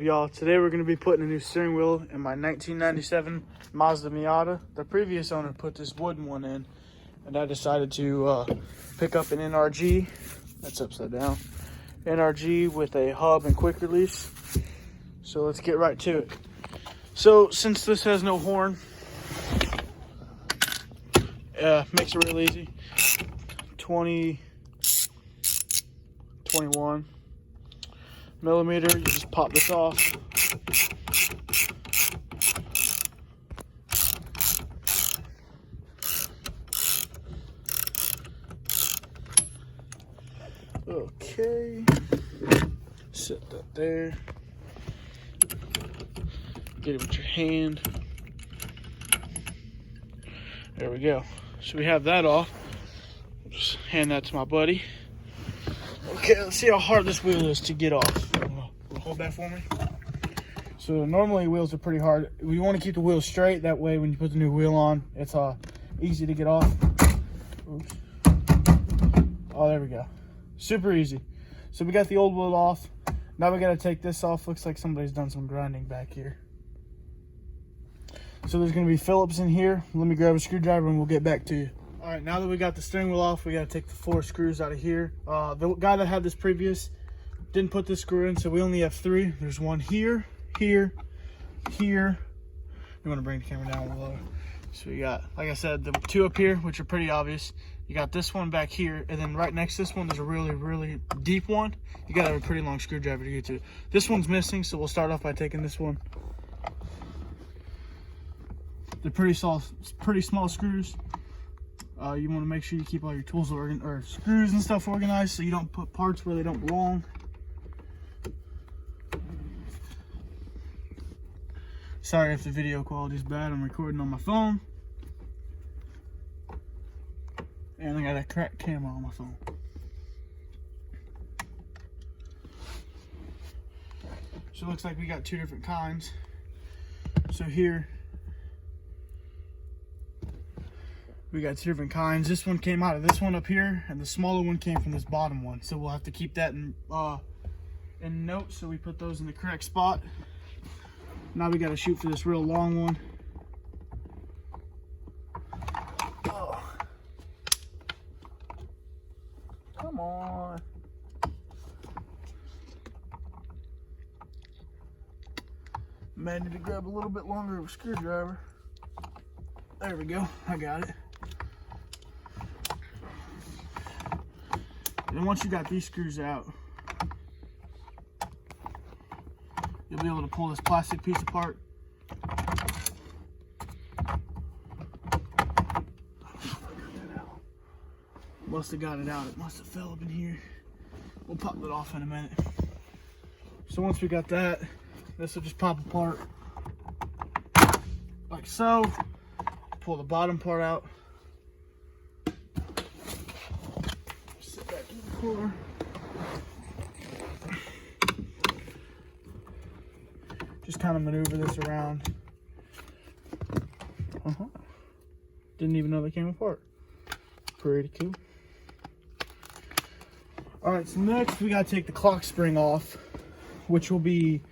Y'all, today we're going to be putting a new steering wheel in my 1997 Mazda Miata. The previous owner put this wooden one in, and I decided to pick up an NRG. That's upside down. NRG with a hub and quick release. So let's get right to it. So since this has no horn, makes it real easy. 21 millimeter, you just pop this off. Okay, set that there. Get it with your hand. There we go. So we have that off. Just hand that to my buddy. Okay, let's see how hard this wheel is to get off. Hold that for me. So normally wheels are pretty hard. We want to keep the wheel straight. That way when you put the new wheel on, it's easy to get off. Oops. Oh, there we go. Super easy. So we got the old wheel off. Now we got to take this off. Looks like somebody's done some grinding back here. So there's going to be Phillips in here. Let me grab a screwdriver and we'll get back to you. All right, now that we got the steering wheel off, we got to take the 4 screws out of here. The guy that had this previous didn't put this screw in, so we only have 3. There's one here, here, here. You want to bring the camera down a little lower. So we got, like I said, the 2 up here, which are pretty obvious. You got this one back here, and then right next to this one, there's a really, really deep one. You got to have a pretty long screwdriver to get to it. This one's missing, so we'll start off by taking this one. They're pretty small screws. You want to make sure you keep all your tools or screws and stuff organized so you don't put parts where they don't belong. Sorry if the video quality is bad. I'm recording on my phone. And I got a cracked camera on my phone. So it looks like we got 2 different kinds. So here, we got 2 different kinds. This one came out of this one up here, and the smaller one came from this bottom one. So we'll have to keep that in note, so we put those in the correct spot. Now we got to shoot for this real long one. Oh. Come on. Might need to grab a little bit longer of a screwdriver. There we go. I got it. And once you got these screws out, you'll be able to pull this plastic piece apart. Must have got it out. It must have fell up in here. We'll pop it off in a minute. So once we got that, this will just pop apart like so. Pull the bottom part out. Sit back in the corner. Just kind of maneuver this around. Didn't even know they came apart. Pretty cool. Alright, so next we gotta take the clock spring off, which will be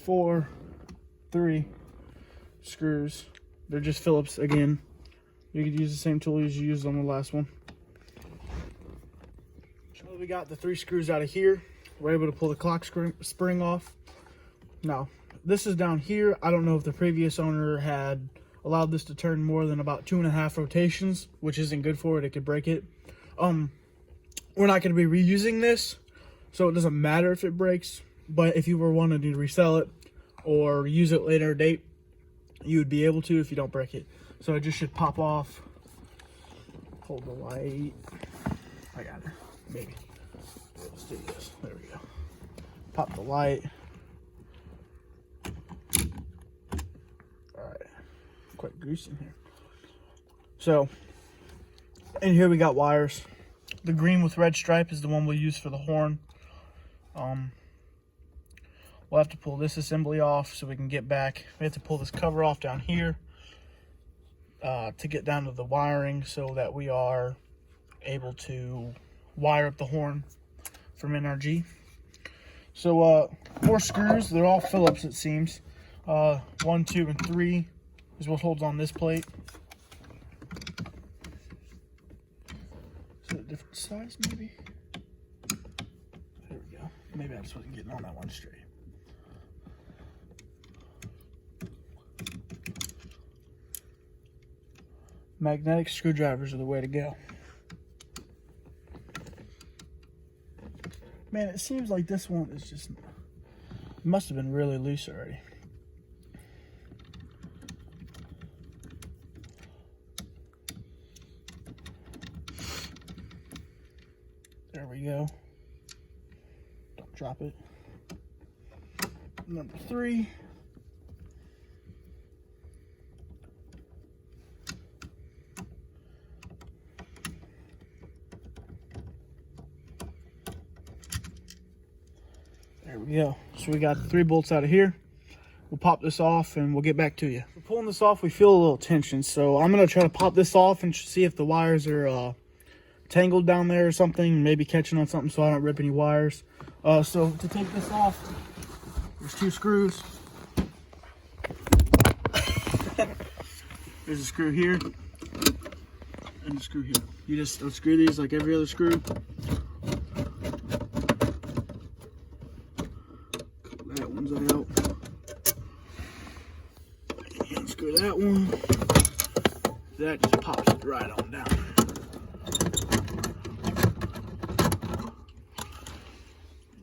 3 screws. They're just Phillips again. You could use the same tool as you used on the last one. So we got the 3 screws out of here. We're able to pull the clock spring off. Now, this is down here. I don't know if the previous owner had allowed this to turn more than about 2.5 rotations, which isn't good for it. It could break it. We're not going to be reusing this, so it doesn't matter if it breaks. But if you were wanting to resell it or use it later date, you would be able to if you don't break it. So it just should pop off. Hold the light. I got it. Maybe. Let's do this. There we go. Pop the light. Alright. Quite greasy in here. So, in here we got wires. The green with red stripe is the one we'll use for the horn. We'll have to pull this assembly off so we can get back. We have to pull this cover off down here to get down to the wiring so that we are able to wire up the horn from NRG. So more screws. They're all Phillips, it seems. 1, 2, and 3 is what holds on this plate. Is it a different size, maybe? There we go. Maybe I just wasn't getting on that one straight. Magnetic screwdrivers are the way to go. Man, it seems like this one is just, must have been really loose already. There we go. Don't drop it. Number 3. There we go. So we got the 3 bolts out of here. We'll pop this off and we'll get back to you. For pulling this off, we feel a little tension. So I'm going to try to pop this off and see if the wires are tangled down there or something. Maybe catching on something so I don't rip any wires. So to take this off, there's 2 screws. There's a screw here and a screw here. You just unscrew these like every other screw. That one's out. Unscrew that one. That just pops it right on down.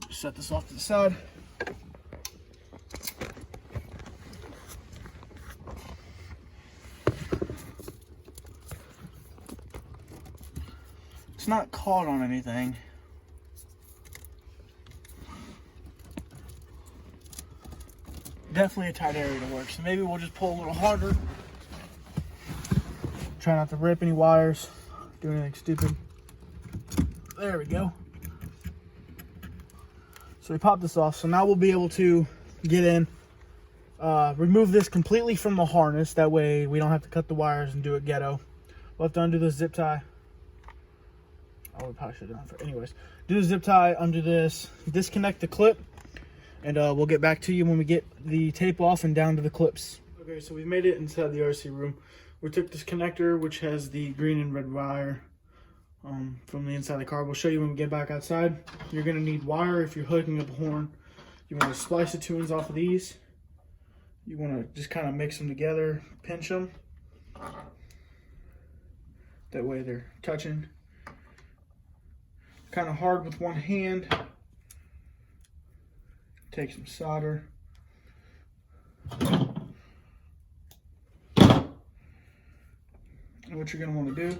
Just set this off to the side. It's not caught on anything. Definitely a tight area to work, so maybe we'll just pull a little harder. Try not to rip any wires, do anything stupid. There we go. So we popped this off, so now we'll be able to get in, remove this completely from the harness. That way we don't have to cut the wires and do it ghetto. We'll have to undo the zip tie. Oh, we probably should have done it. Anyways, do the zip tie, undo this, disconnect the clip, and we'll get back to you when we get the tape off and down to the clips. Okay, so we've made it inside the RC room. We took this connector, which has the green and red wire from the inside of the car. We'll show you when we get back outside. You're going to need wire if you're hooking up a horn. You want to splice the 2 ends off of these. You want to just kind of mix them together, pinch them. That way they're touching. Kind of hard with one hand. Take some solder. And what you're going to want to do is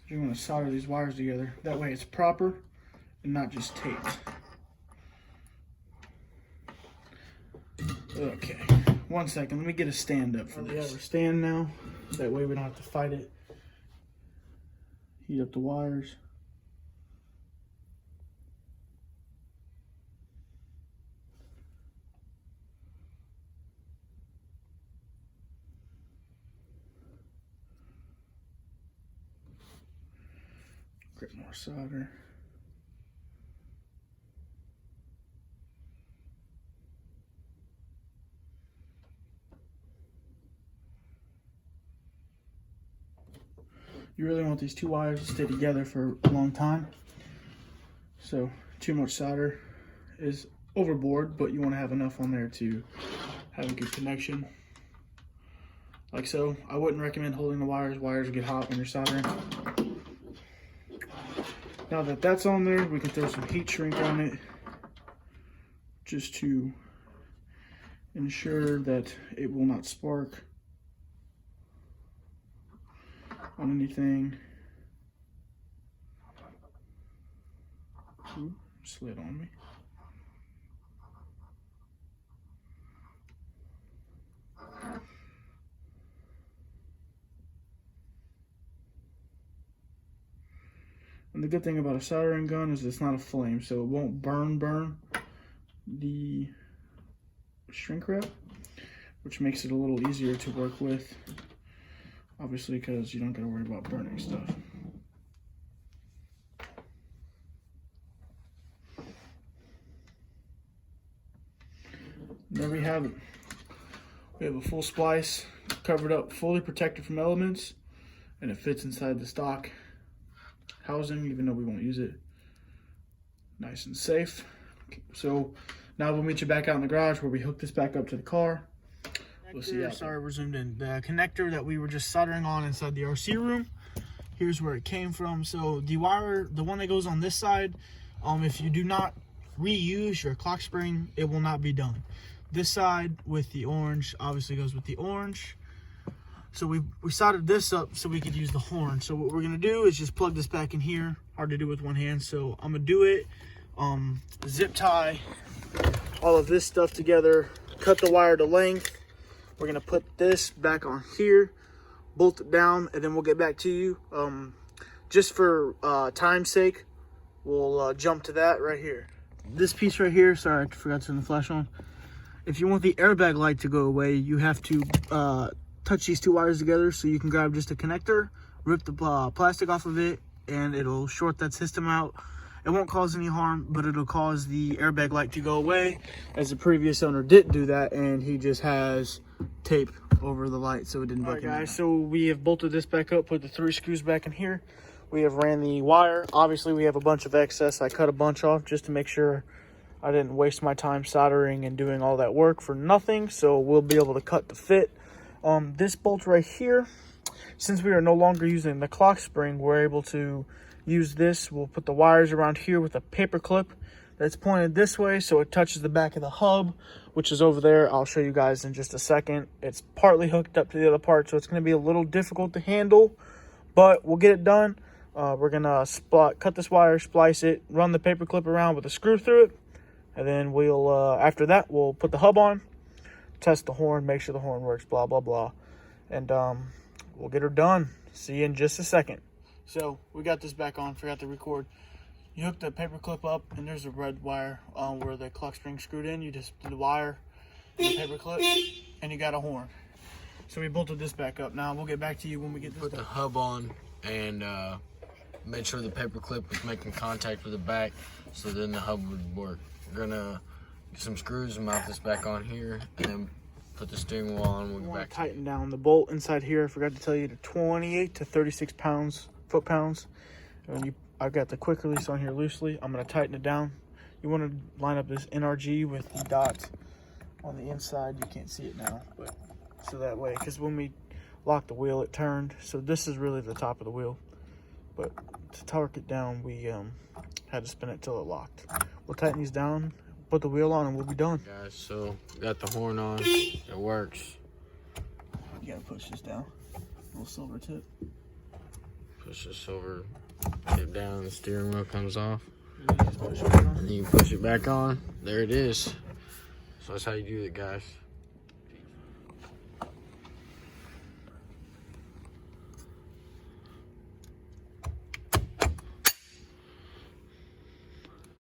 you're going to solder these wires together. That way it's proper and not just taped. Okay, 1 second. Let me get a stand up for this. We have our stand now. That way we don't have to fight it. Heat up the wires. Get more solder. You really want these 2 wires to stay together for a long time. So too much solder is overboard, but you want to have enough on there to have a good connection. Like so. I wouldn't recommend holding the wires. Wires get hot when you're soldering. Now that that's on there, we can throw some heat shrink on it just to ensure that it will not spark on anything. Ooh, slid on me. And the good thing about a soldering gun is it's not a flame, so it won't burn the shrink wrap, which makes it a little easier to work with, obviously, because you don't got to worry about burning stuff. And there we have it. We have a full splice, covered up, fully protected from elements, and it fits inside the stock housing, even though we won't use it. Nice and safe. So now we'll meet you back out in the garage where we hook this back up to the car. We'll see you out there. Sorry, we're zoomed in. The connector that we were just soldering on inside the RC room, here's where it came from. So the wire, the one that goes on this side, if you do not reuse your clock spring, it will not be done. This side with the orange obviously goes with the orange. So we soldered this up so we could use the horn. So what we're gonna do is just plug this back in here. Hard to do with one hand, so I'm gonna do it. Zip tie all of this stuff together, cut the wire to length. We're gonna put this back on here, bolt it down, and then we'll get back to you. Just for time's sake, we'll jump to that right here. This piece right here, sorry, I forgot to turn the flash on. If you want the airbag light to go away, you have to touch these two wires together. So you can grab just a connector, rip the plastic off of it, and it'll short that system out. It won't cause any harm, but it'll cause the airbag light to go away, as the previous owner didn't do that, and he just has tape over the light so it didn't break. Alright guys, so we have bolted this back up, put the 3 screws back in here. We have ran the wire. Obviously we have a bunch of excess. I cut a bunch off just to make sure I didn't waste my time soldering and doing all that work for nothing. So we'll be able to cut the fit. This bolt right here, since we are no longer using the clock spring, we're able to use this. We'll put the wires around here with a paper clip that's pointed this way so it touches the back of the hub, which is over there. I'll show you guys in just a second. It's partly hooked up to the other part, so it's going to be a little difficult to handle, but we'll get it done. We're going to cut this wire, splice it, run the paper clip around with a screw through it, and then we'll after that we'll put the hub on, test the horn, make sure the horn works, blah blah blah, and we'll get her done. See you in just a second. So we got this back on, forgot to record. You hook the paper clip up, and there's a red wire where the clock spring screwed in. You just do the wire, the paper clip, and you got a horn. So we bolted this back up. Now we'll get back to you when we get this put done. The hub on and made sure the paper clip was making contact with the back, so then the hub would work. We're gonna get some screws and mount this back on here, and then put the steering wheel on. We'll get back. Tighten down the bolt inside here. I forgot to tell you, to 28 to 36 foot-pounds. And I've got the quick release on here loosely. I'm gonna tighten it down. You want to line up this NRG with the dot on the inside. You can't see it now, but so that way, because when we locked the wheel, it turned. So this is really the top of the wheel, but to torque it down, we had to spin it till it locked. We'll tighten these down, put the wheel on, and we'll be done. Guys, so got the horn on. It works. You gotta push this down. A little silver tip. Push the silver tip down, the steering wheel comes off. And then you just push it on. And then you push it back on. There it is. So that's how you do it, guys.